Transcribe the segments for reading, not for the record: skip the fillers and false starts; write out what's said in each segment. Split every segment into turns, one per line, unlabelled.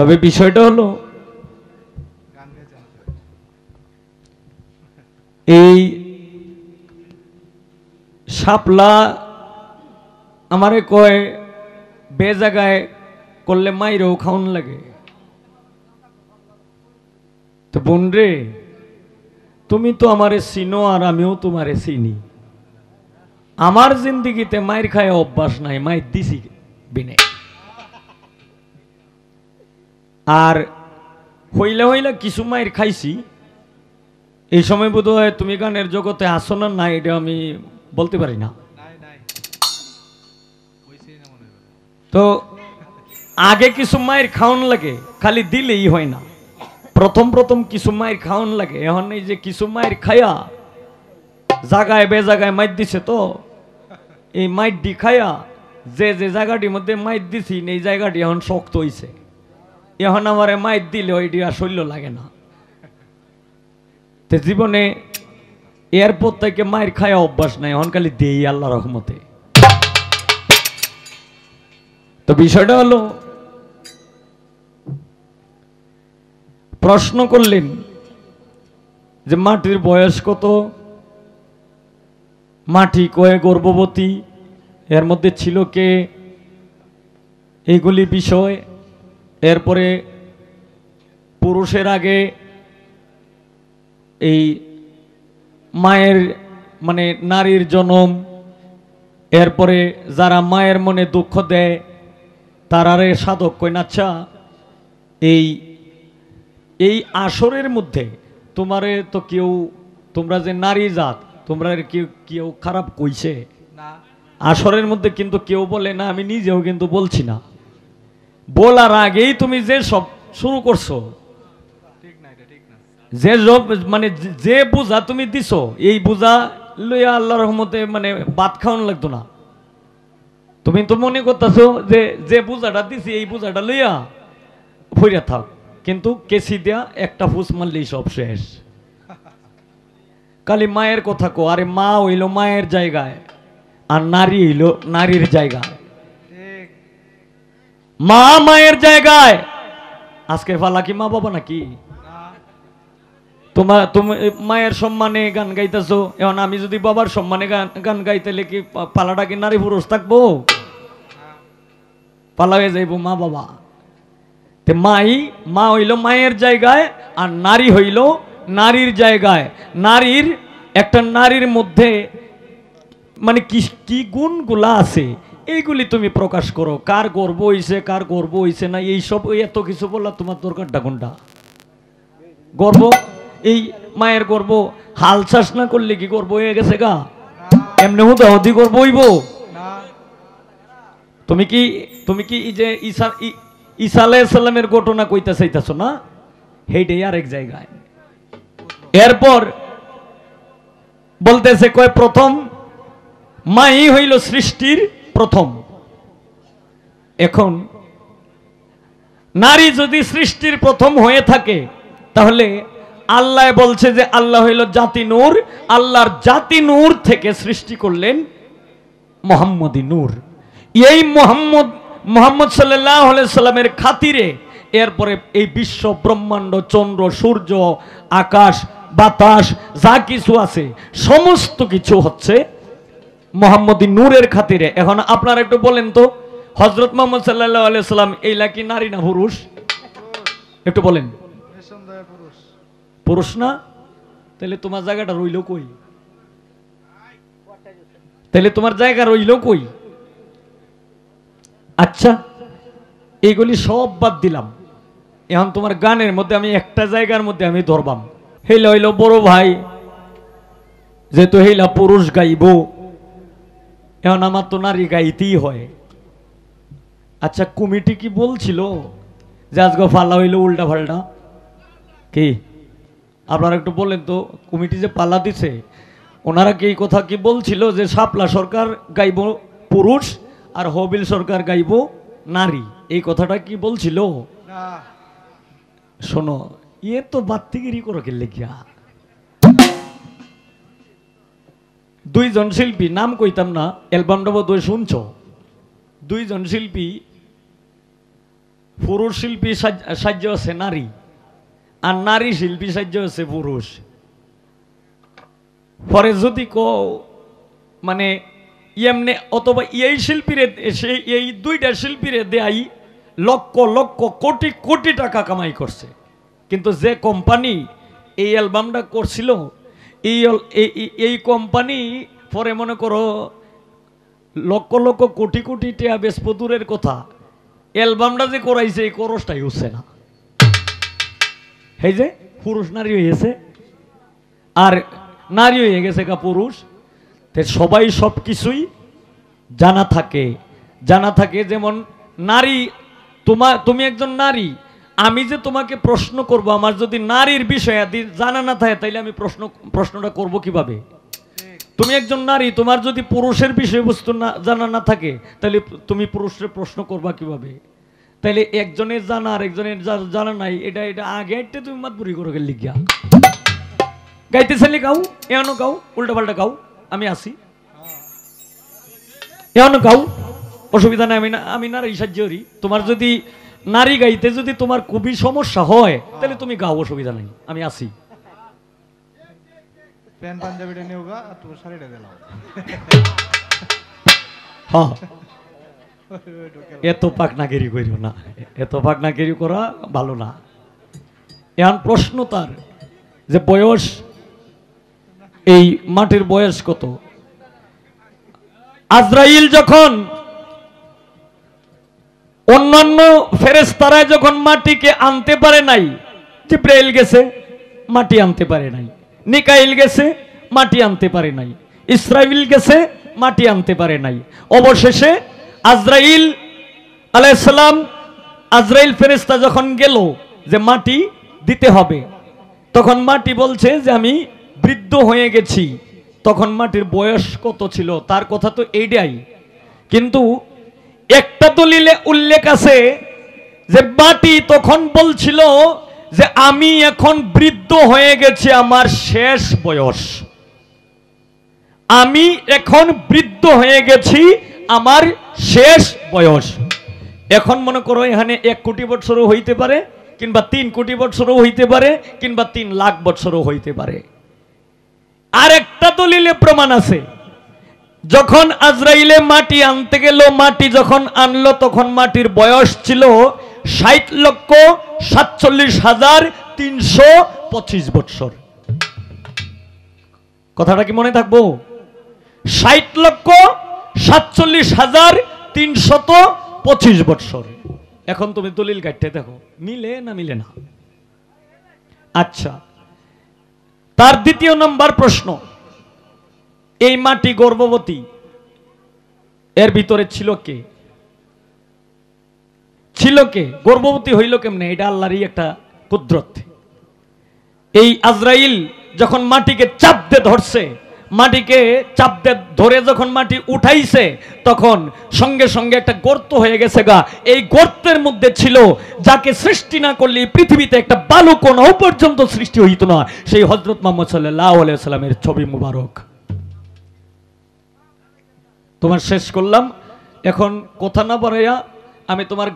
তবে বিষয়টা হলো এই শাপলা আমারে কয় বে জায়গায় করলে মাইরেও খাওন লাগে। তো বোন রে, তুমি তো আমারে চিনো আর আমিও তোমারে চিনি। আমার জিন্দিগিতে মায়ের খায় অভ্যাস নাই, মায়ের দিছি বিনে। আর হইলে হইলে কিছু মায়ের খাইছি। এই সময় বোধ হয় তুমি গানের জগতে আসো না, না এটা আমি বলতে পারি না। তো আগে কিছু মায়ের খাওয়ান লাগে, খালি দিলেই হয় না। প্রথম প্রথম কিছু মায়ের খাওয়ান লাগে। এখন এই যে কিছু মায়ের খায়া জায়গায় বে জায়গায় মাইর দিছে, তো এই মাইর ডি খায়া যে যে জায়গাটির মধ্যে মাইর দিছি এই জায়গাটি এখন শক্ত হইছে। এখন আমার মাইর দিলে ওইটি আর শৈল্য লাগে না। তো জীবনে এয়ারপোর্ট থেকে মায়ের খায়া অভ্যাস নাই, এখন খালি দেই আল্লাহ রহমতে। তো বিষয়টা হলো, প্রশ্ন করলেন যে মাটির বয়স কত, মাটি কয়ে গর্ভবতী, এর মধ্যে ছিল কে, এইগুলি বিষয়। এরপরে পুরুষের আগে এই মায়ের মানে নারীর জন্ম, এরপরে যারা মায়ের মনে দুঃখ দেয় তারারে সাধক কই না। আচ্ছা, এই এই আসরের মধ্যে তোমারে তো কেউ, তোমরা যে নারী জাত, তোমরা কেউ কেউ খারাপ কইছে না আসরের মধ্যে? কিন্তু কেউ বলে না, আমি নিজেও কিন্তু বলছি না। বলার আগেই তুমি যে সব শুরু করছো, যে মানে যে বোঝা তুমি দিছো, এই বোঝা লইয়া আল্লাহ রহমতে মানে ভাত খাওয়ানো লাগতো না। তুমি তো মনে করতেছো যে যে বোঝাটা দিছি এই বোঝাটা লইয়া ফইরা থাক, কিন্তু কেসি দেয়া একটা ফুস মারলেই সব শেষ। খালি মায়ের কথা কো, আরে মা হইল মায়ের জায়গায় আর নারী হইল নারীর জায়গায়। মা মায়ের জায়গায়। আজকের পালা কি মা বাবা নাকি? তুমি মায়ের সম্মানে গান গাইতেছো, এখন আমি যদি বাবার সম্মানে গান গাইতেলে কি পালাটা কি নারী পুরুষ থাকবো? পালা হয়ে যাইব মা বাবা। তে মা হইল মায়ের জায়গায় আর নারী হইল নারীর জায়গায়। নারীর একটা নারীর মধ্যে মানে কি গুণগুলা আছে এইগুলি তুমি প্রকাশ করো। কার গর্ব হইছে, কার গর্ব হইছে না, এইসব এত কিছু বললা তোমার দরকারটা কোনটা? গর্ব, এই মায়ের গর্ব হাল চাষ না করলে কি গর্ব হয়ে গেছে গা? এমনি হুদাহদি গর্ব হইব? তুমি কি এই যে ঈসা আলাইহিস সালামের ঘটনা কইতে চাইতেছো না? সেইটাই আরেক জায়গায়। এরপর বলতেছে কয় প্রথম মাই হইল সৃষ্টির প্রথম। এখন নারী যদি সৃষ্টির প্রথম হয়ে থাকে তাহলে আল্লাহ বলছে যে আল্লাহ হইল জাতি নূর, আল্লাহর জাতি নূর থেকে সৃষ্টি করলেন মুহাম্মদী নূর। এই মুহাম্মদ সাল্লাল্লাহু আলাইহি সাল্লামের খাতিরে এরপরে এই বিশ্ব ব্রহ্মাণ্ড, চন্দ্র, সূর্য, আকাশ, বাতাস যা কিছু আছে সমস্ত কিছু হচ্ছে মুহাম্মদী নূরের খাতিরে। এখন আপনারা একটু বলেন তো, হযরত মুহাম্মদ সাল্লাল্লাহু আলাইহি সাল্লাম এইলা কি নারী না পুরুষ? একটু বলেন। পুরুষ না? তাহলে তোমার জায়গাটা রইল কই? তাহলে তোমার জায়গা রইল কই? আচ্ছা, এইগুলি সব বাদ দিলাম। এখন তোমার গানের মধ্যে আমি একটা জায়গার মধ্যে আমি ধরবাম। হেলা হইল বড় ভাই, যেহেতু হেলা পুরুষ গাইব, এখন আমার তো নারী গাইতেই হয়। আচ্ছা, কমিটি কি বলছিল যে আজকে ফালা হইল উল্টা ফাল্টা? কি আপনারা একটু বলেন তো, কমিটি যে পাল্লা দিছে ওনারা কি এই কথা কি বলছিল যে শাপলা সরকার গাইব পুরুষ আর হবিল সরকার গাইব নারী? এই কথাটা কি বলছিল? শোনো, ইয়ে তো বাত্তিগিরি করো কে লেখিয়া। দুইজন শিল্পী, নাম কইতাম না, অ্যালবামটা বোধহয় শুনছ। দুইজন শিল্পী পুরুষ শিল্পী সাহায্য আছে নারী, আর নারী শিল্পী সাহায্য আছে পুরুষ। পরে যদি মানে এমনি অথবা এই শিল্পীরে এই দুইটা শিল্পীরে দেয় লক্ষ লক্ষ কোটি কোটি টাকা কামাই করছে, কিন্তু যে কোম্পানি এই অ্যালবামটা করছিল এই কোম্পানি পরে মনে করো লক্ষ লক্ষ কোটি কোটি টাকা বেচব দূরের কথা, অ্যালবামটা যে করাইছে এই খরচটাই হচ্ছে না। এই যে পুরুষ নারী হয়েছে আর নারী হয়ে গেছে কা পুরুষ। সবাই সব কিছুই জানা থাকে। যেমন নারী, তুমি একজন নারী, আমি যে তোমাকে প্রশ্ন করব, আমার যদি নারীর বিষয়ে জানা না থাকে তাইলে আমি প্রশ্নটা করব কিভাবে? তুমি একজন নারী, তোমার যদি পুরুষের বিষয়বস্তু জানা না থাকে তাহলে তুমি পুরুষের প্রশ্ন করবা কিভাবে? তাইলে একজনের জানা আর একজনের জানা নাই, এটা আগে তুমি মাতবুরি করে লিখিয়া গাইতে চাইলে গাও, এমনও গাও, উল্টা পাল্টা গাও, আমি আসি, এমনও গাও, অসুবিধা নাই। আমি নারী সাহায্যরি। তোমার যদি নারী গাইতে যদি তোমার খুবই সমস্যা হয় তাহলে তুমি গাও, অসুবিধা নাই, আমি আসি। এত পাকনাগিরি করিও না, এত পাকনাগিরি করা ভালো না। এখন প্রশ্ন তার যে বয়স, এই মাটির বয়স কত? আজরাইল যখন অন্যান্য ফেরেশতারা যখন মাটিকে আনতে পারে নাই, জিব্রাইল গেছে মাটি আনতে পারে নাই, মিকাইল গেছে মাটি আনতে পারে নাই, ইসরাফিল গেছে মাটি আনতে পারে নাই, অবশেষে আজরাইল আলাইহিস সালাম, আজরাইল ফেরেশতা যখন গেল যে মাটি দিতে হবে, তখন মাটি বলছে যে আমি বৃদ্ধ হয়ে গেছি। তখন মাটির বয়স কত ছিল তার কথা তো এইটাই, কিন্তু একটা দলিলে উল্লেখ আছে যে মাটি তখন বলছিল যে আমি এখন বৃদ্ধ হয়ে গেছি, আমার শেষ বয়স, আমি এখন বৃদ্ধ হয়ে গেছি, আমার শেষ বয়স। এখন মনে করো এখানে 1 কোটি বছরও হইতে পারে, কিংবা 3 কোটি বছরও হইতে পারে, কিংবা 3 লাখ বছরও হইতে পারে। আর একটা দলিলে প্রমাণ আছে, যখন আজরাইলে মাটি আনতে গেল, মাটি যখন আনলো তখন মাটির বয়স ছিল 60,47,325 বছর। কথাটা কি মনে থাকবো? 60,47,325 বছর। এখন তুমি দলিল কাটতে দেখো মিলে না মিলে না। আচ্ছা, তার দ্বিতীয় নম্বর প্রশ্ন, এই মাটি গর্ভবতী, এর ভিতরে ছিল কে? গর্ভবতী হইল কেমনে? এটা আল্লাহরই একটা কুদরত। এই আজরাইল যখন মাটিকে চাপ দিয়ে ধরছে, মাটিকে চাপ দিয়ে ধরে যখন মাটি উঠাইছে, তখন সঙ্গে সঙ্গে একটা গর্ত হয়ে গেছে গা। এই গর্তের মধ্যে ছিল, যাকে সৃষ্টি না করলে পৃথিবীতে একটা বালু কোনও পর্যন্ত সৃষ্টি হইতো না, সেই হযরত মুহাম্মদ সাল্লাল্লাহু আলাইহি ওয়াসাল্লামের ছবি মুবারক। তোমার শেষ করলাম। এখন কথা না বাড়াইয়া আমি তোমার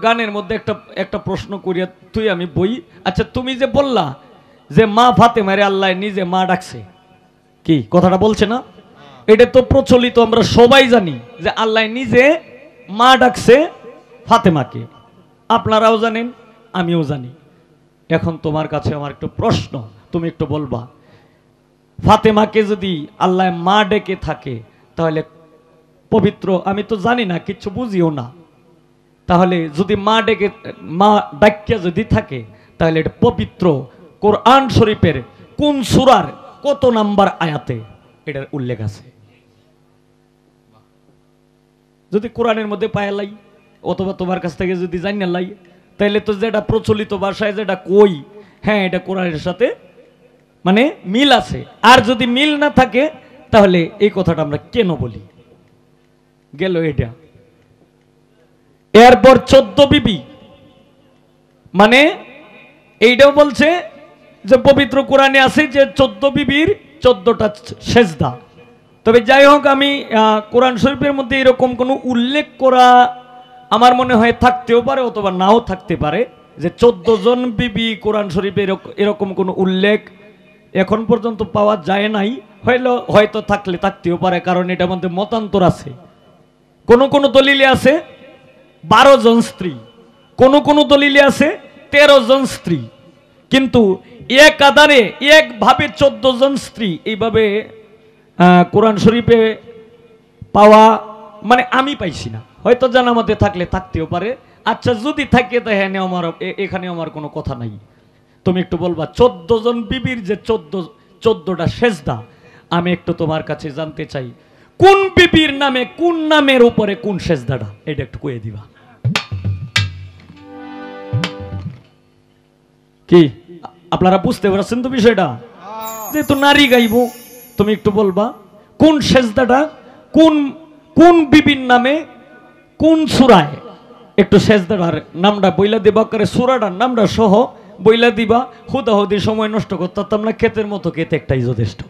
গানের মধ্যে একটা প্রশ্ন করিয়া তুই আমি বই। আচ্ছা, তুমি যে বললা যে মা ফাতেমারে আল্লাহ নিজে মা ডাকছে, কি কথাটা বলছে না? এটা তো প্রচলিত, আমরা সবাই জানি যে আল্লাহ নিজে মা ডাকছে ফাতেমাকে, আপনারাও জানেন, আমিও জানি। এখন তোমার কাছে আমার একটু প্রশ্ন, তুমি একটু বলবা, ফাতেমাকে যদি আল্লাহ মা ডেকে থাকে তাহলে পবিত্র, আমি তো জানি না, কিচ্ছু বুঝিও না, তাহলে যদি মা ডাকিয়া যদি থাকে তাহলে এটা পবিত্র কোরআন শরীফের কোন সূরার কত নাম্বার আয়াতে এটার উল্লেখ আছে? যদি কোরআনের মধ্যে পায়ালাই অথবা তোমার কাছ থেকে যদি জানিয়ে লাই, তাইলে তো যেটা প্রচলিত ভাষায় যেটা কই, হ্যাঁ এটা কোরআনের সাথে মানে মিল আছে। আর যদি মিল না থাকে তাহলে এই কথাটা আমরা কেন বলি? গেল এটা। এরপর 14 বিবি, মানে এইটাও বলছে যে পবিত্র কোরআনে আছে যে 14 বিবির 14টা সেজদা। তবে যাই হোক, আমি কোরআন শরীফের মধ্যে এরকম কোনো উল্লেখ করা আমার মনে হয় থাকতেও পারে অথবা নাও থাকতে পারে, যে 14 জন বিবি কোরআন শরীফে এরকম কোনো উল্লেখ এখন পর্যন্ত পাওয়া যায় নাই। হয়তো থাকলে থাকতেও পারে, কারণ এটার মধ্যে মতান্তর আছে। কোন কোন দলিলে আছে 12 জন স্ত্রী, কোন কোন দলিলে আছে 13 জন স্ত্রী, কিন্তু এক আধারে একভাবে 14 জন স্ত্রী এইভাবে কোরআন শরীফে পাওয়া মানে আমি পাইছি না। হয়তো জানা মতে থাকলে থাকতেও পারে। আচ্ছা, যদি থাকে তাহলে এখানে আমার কোনো কথা নাই। তুমি একটু বলবা 14 জন বিবির যে 14টা সেজদা, আমি একটু তোমার কাছে জানতে চাই, কোন বিবির নামে কোন নামের উপরে কোন সেজদাটা, এটা একটু কয়ে দিবা। কি আপনারা বুঝতে পারছেন তো বিষয়টা? যেহেতু নারী গাইবো, তুমি একটু বলবা কোন সেজদাটা কোন কোন বিবির নামে কোন সূরায়, একটু সেজদাটার নামটা বইলা দিবা, করে সূরাটার নামটা সহ বইলা দিবা। হুদাহুদি সময় নষ্ট করতাম না, ক্ষেতের মতো ক্ষেত একটাই যথেষ্ট।